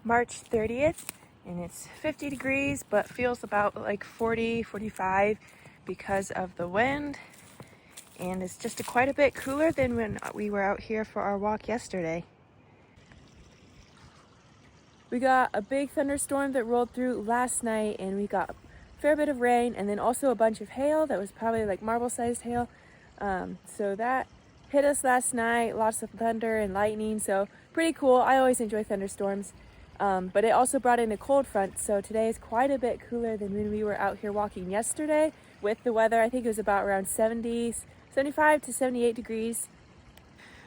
March 30th, and it's 50 degrees, but feels about like 40, 45 because of the wind. And it's just quite a bit cooler than when we were out here for our walk yesterday. We got a big thunderstorm that rolled through last night, and we got a fair bit of rain, and then also a bunch of hail that was probably like marble-sized hail. So that hit us last night, lots of thunder and lightning, so pretty cool. I always enjoy thunderstorms, but it also brought in a cold front, so today is quite a bit cooler than when we were out here walking yesterday with the weather. I think it was about around 75 to 78 degrees.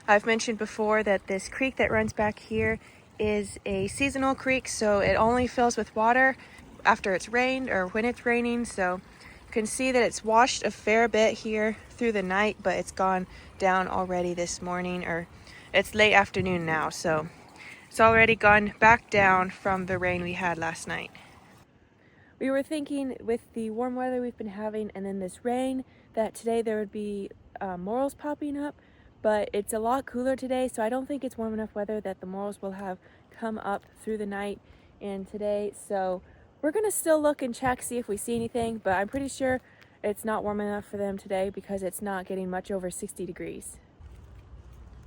I've mentioned before that this creek that runs back here is a seasonal creek, so it only fills with water after it's rained or when it's raining. So you can see that it's washed a fair bit here through the night, but it's gone down already this morning, or it's late afternoon now, so it's already gone back down from the rain we had last night. We were thinking with the warm weather we've been having and then this rain that today there would be morels popping up, but it's a lot cooler today, so I don't think it's warm enough weather that the morels will have come up through the night and today. So we're gonna still look and check, see if we see anything, but I'm pretty sure it's not warm enough for them today because it's not getting much over 60 degrees.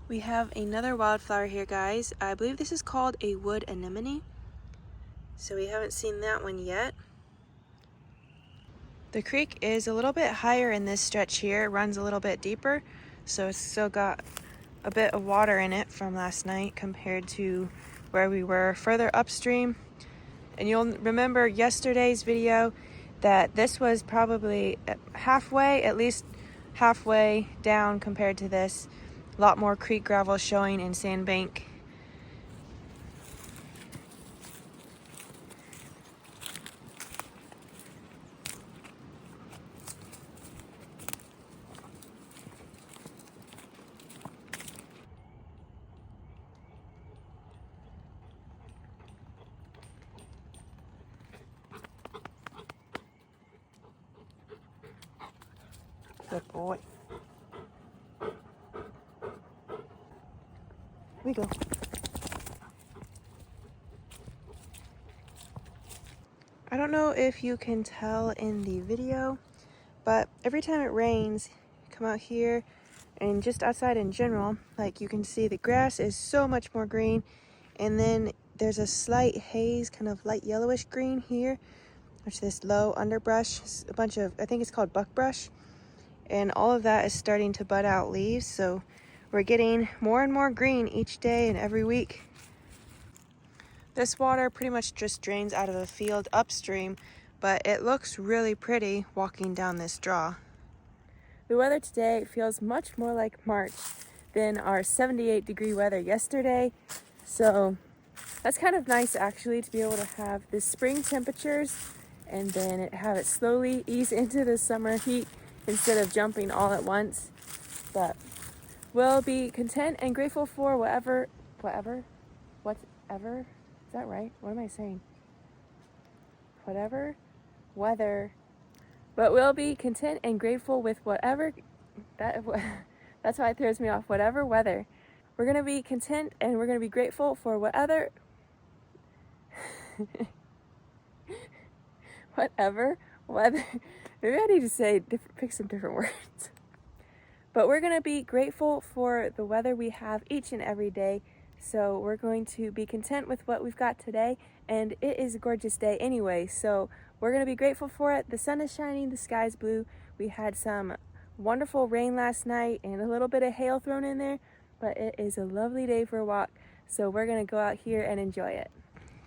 We have another wildflower here, guys. I believe this is called a wood anemone. So we haven't seen that one yet. The creek is a little bit higher in this stretch here. It runs a little bit deeper, so it's still got a bit of water in it from last night compared to where we were further upstream. And you'll remember yesterday's video that this was probably halfway, at least halfway down compared to this. A lot more creek gravel showing in Sandbank. Good boy. We go. I don't know if you can tell in the video, but every time it rains, you come out here and just outside in general, like you can see the grass is so much more green, and then there's a slight haze, kind of light yellowish green here, which this low underbrush, a bunch of, I think it's called buckbrush, and all of that is starting to bud out leaves, so we're getting more and more green each day and every week. This water pretty much just drains out of the field upstream, but it looks really pretty walking down this draw. The weather today feels much more like March than our 78-degree weather yesterday, so that's kind of nice actually, to be able to have the spring temperatures and then have it slowly ease into the summer heat instead of jumping all at once. But we'll be content and grateful for whatever, is that right? What am I saying? Whatever weather. But we'll be content and grateful with whatever, that's why it throws me off, whatever weather. We're going to be content and we're going to be grateful for whatever weather. Maybe I need to pick some different words. But we're going to be grateful for the weather we have each and every day. So we're going to be content with what we've got today. And it is a gorgeous day anyway. So we're going to be grateful for it. The sun is shining, the sky's blue. We had some wonderful rain last night and a little bit of hail thrown in there. But it is a lovely day for a walk. So we're going to go out here and enjoy it.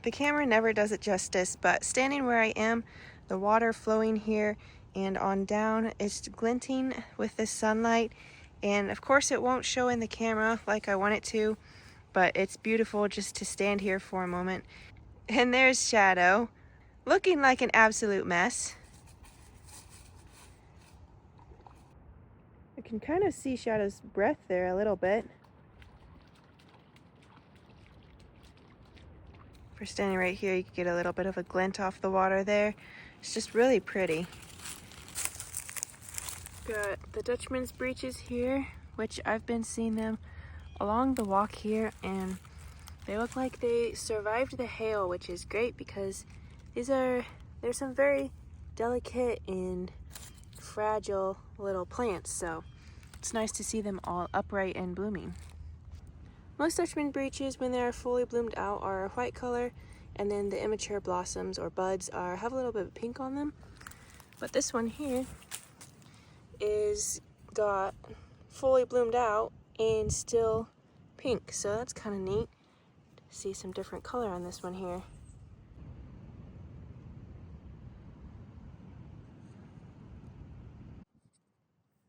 The camera never does it justice, but standing where I am, the water flowing here and on down is glinting with the sunlight, and of course it won't show in the camera like I want it to, but it's beautiful just to stand here for a moment. And there's Shadow, looking like an absolute mess. I can kind of see Shadow's breath there a little bit. If we're standing right here, you can get a little bit of a glint off the water there. It's just really pretty. Got the Dutchman's breeches here, which I've been seeing them along the walk here, and They look like they survived the hail, which is great because there's some very delicate and fragile little plants, so it's nice to see them all upright and blooming. Most Dutchman breeches, when they're fully bloomed out, are a white color, and then the immature blossoms or buds have a little bit of pink on them. But this one here is got fully bloomed out and still pink, so that's kind of neat to see some different color on this one here.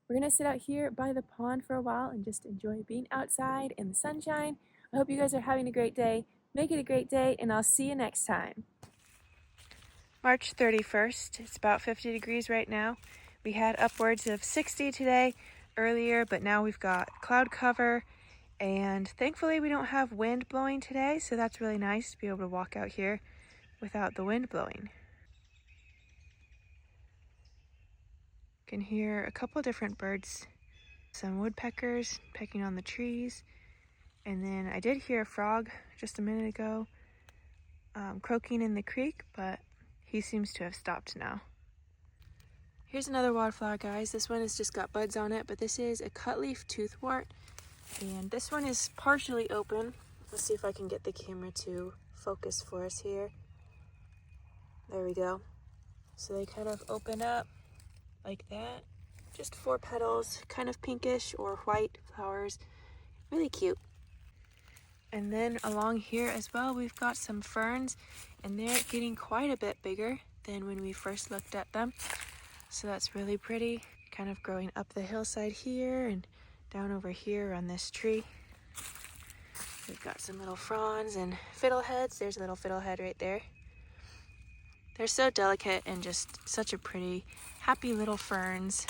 We're gonna sit out here by the pond for a while and just enjoy being outside in the sunshine. I hope you guys are having a great day. Make it a great day, and I'll see you next time. March 31st, it's about 50 degrees right now. We had upwards of 60 today earlier, but now we've got cloud cover, and thankfully we don't have wind blowing today, so that's really nice to be able to walk out here without the wind blowing. You can hear a couple different birds, some woodpeckers pecking on the trees, and then I did hear a frog just a minute ago croaking in the creek, but he seems to have stopped now. Here's another wildflower, guys. This one has just got buds on it, but this is a cutleaf toothwort, and this one is partially open. Let's see if I can get the camera to focus for us here. There we go. So they kind of open up like that. Just 4 petals, kind of pinkish or white flowers. Really cute. And then along here as well, we've got some ferns, and they're getting quite a bit bigger than when we first looked at them. So that's really pretty, kind of growing up the hillside here and down over here on this tree. We've got some little fronds and fiddleheads. There's a little fiddlehead right there. They're so delicate and just such a pretty, happy little ferns.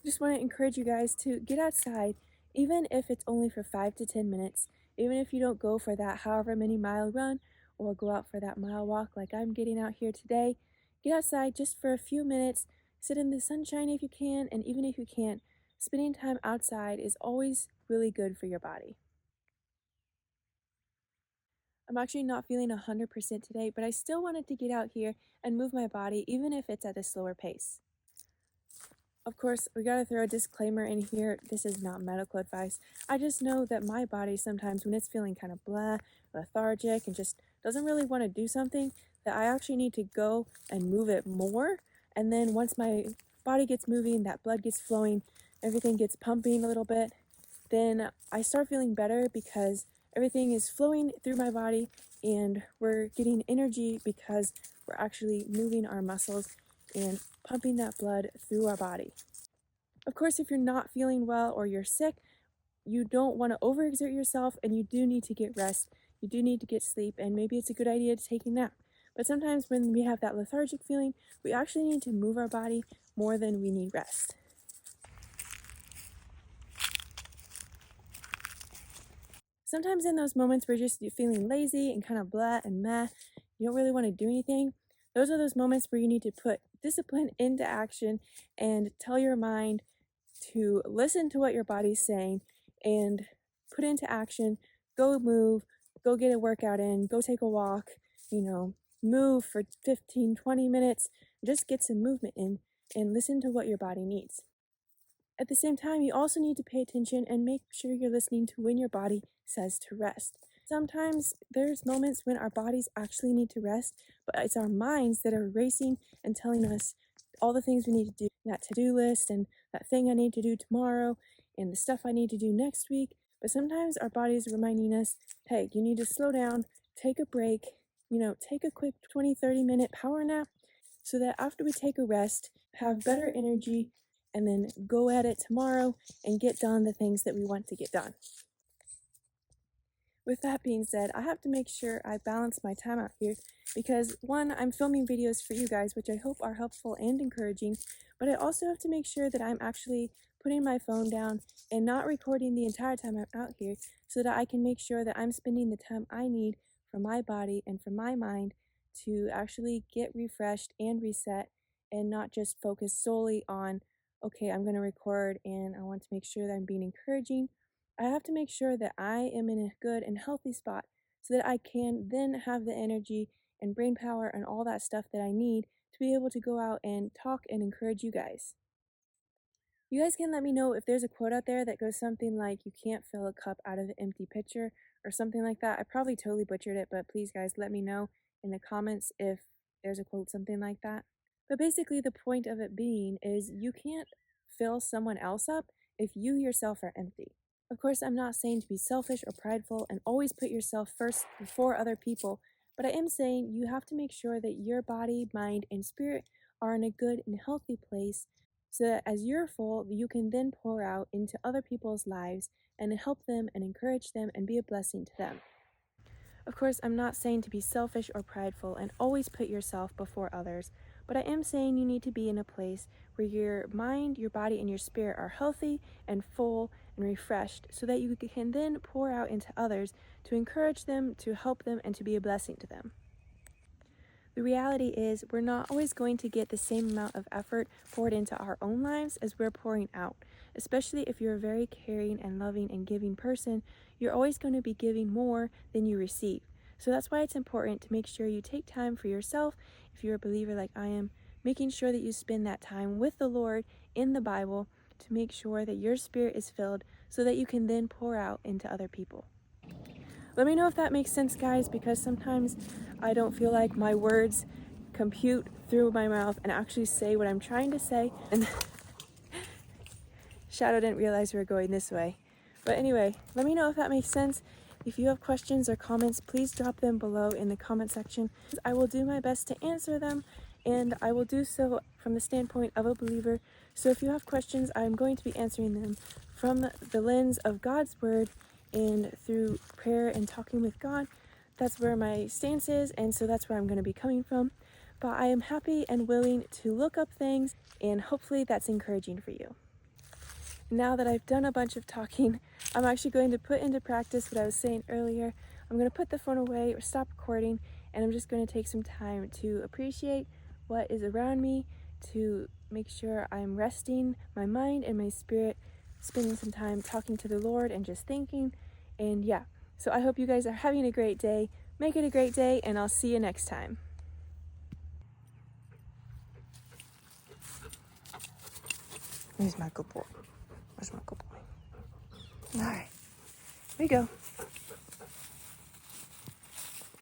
Just want to encourage you guys to get outside, even if it's only for 5 to 10 minutes, even if you don't go for that however many mile run or go out for that mile walk like I'm getting out here today. Get outside just for a few minutes, sit in the sunshine if you can, and even if you can't, spending time outside is always really good for your body. I'm actually not feeling 100% today, but I still wanted to get out here and move my body, even if it's at a slower pace. Of course, we gotta throw a disclaimer in here. This is not medical advice. I just know that my body sometimes, when it's feeling kind of blah, lethargic, and just doesn't really want to do something, that I actually need to go and move it more. And then once my body gets moving, that blood gets flowing, everything gets pumping a little bit, then I start feeling better because everything is flowing through my body and we're getting energy because we're actually moving our muscles and pumping that blood through our body. Of course, if you're not feeling well or you're sick, you don't want to overexert yourself, and you do need to get rest. You do need to get sleep, and maybe it's a good idea to take a nap. But sometimes when we have that lethargic feeling, we actually need to move our body more than we need rest. Sometimes in those moments where you're just feeling lazy and kind of blah and meh, you don't really want to do anything, those are those moments where you need to put discipline into action and tell your mind to listen to what your body's saying and put into action. Go move, go get a workout in, go take a walk, move for 15, 20 minutes, just get some movement in and listen to what your body needs. At the same time, you also need to pay attention and make sure you're listening to when your body says to rest. Sometimes there's moments when our bodies actually need to rest, but it's our minds that are racing and telling us all the things we need to do, that to-do list and that thing I need to do tomorrow and the stuff I need to do next week. But sometimes our body's reminding us, hey, you need to slow down, take a break, take a quick 20, 30-minute power nap so that after we take a rest, have better energy, and then go at it tomorrow and get done the things that we want to get done. With that being said, I have to make sure I balance my time out here because one, I'm filming videos for you guys, which I hope are helpful and encouraging, but I also have to make sure that I'm actually putting my phone down and not recording the entire time I'm out here so that I can make sure that I'm spending the time I need for my body and for my mind to actually get refreshed and reset and not just focus solely on, okay, I'm going to record and I want to make sure that I'm being encouraging, I have to make sure that I am in a good and healthy spot so that I can then have the energy and brain power and all that stuff that I need to be able to go out and talk and encourage you guys. You guys can let me know if there's a quote out there that goes something like, "You can't fill a cup out of an empty pitcher," or something like that. I probably totally butchered it, but please, guys, let me know in the comments if there's a quote something like that. But basically, the point of it being is you can't fill someone else up if you yourself are empty. Of course, I'm not saying to be selfish or prideful and always put yourself first before other people, but I am saying you have to make sure that your body, mind, and spirit are in a good and healthy place so that as you're full, you can then pour out into other people's lives and help them and encourage them and be a blessing to them. Of course, I'm not saying to be selfish or prideful and always put yourself before others, but I am saying you need to be in a place where your mind, your body, and your spirit are healthy and full and refreshed so that you can then pour out into others to encourage them, to help them, and to be a blessing to them. The reality is, we're not always going to get the same amount of effort poured into our own lives as we're pouring out. Especially if you're a very caring and loving and giving person, you're always going to be giving more than you receive. So that's why it's important to make sure you take time for yourself. If you're a believer like I am, making sure that you spend that time with the Lord in the Bible to make sure that your spirit is filled so that you can then pour out into other people. Let me know if that makes sense, guys, because sometimes I don't feel like my words compute through my mouth and actually say what I'm trying to say. And Shadow didn't realize we were going this way. But anyway, let me know if that makes sense. If you have questions or comments, please drop them below in the comment section. I will do my best to answer them, and I will do so from the standpoint of a believer. So if you have questions, I'm going to be answering them from the lens of God's word and through prayer and talking with God. That's where my stance is, and so that's where I'm going to be coming from. But I am happy and willing to look up things, and hopefully that's encouraging for you. Now that I've done a bunch of talking, I'm actually going to put into practice what I was saying earlier. I'm going to put the phone away or stop recording, and I'm just going to take some time to appreciate what is around me, to make sure I'm resting my mind and my spirit, spending some time talking to the Lord and just thinking. And yeah, so I hope you guys are having a great day. Make it a great day, and I'll see you next time. Here's my good boy. Where's my good boy? All right, here we go.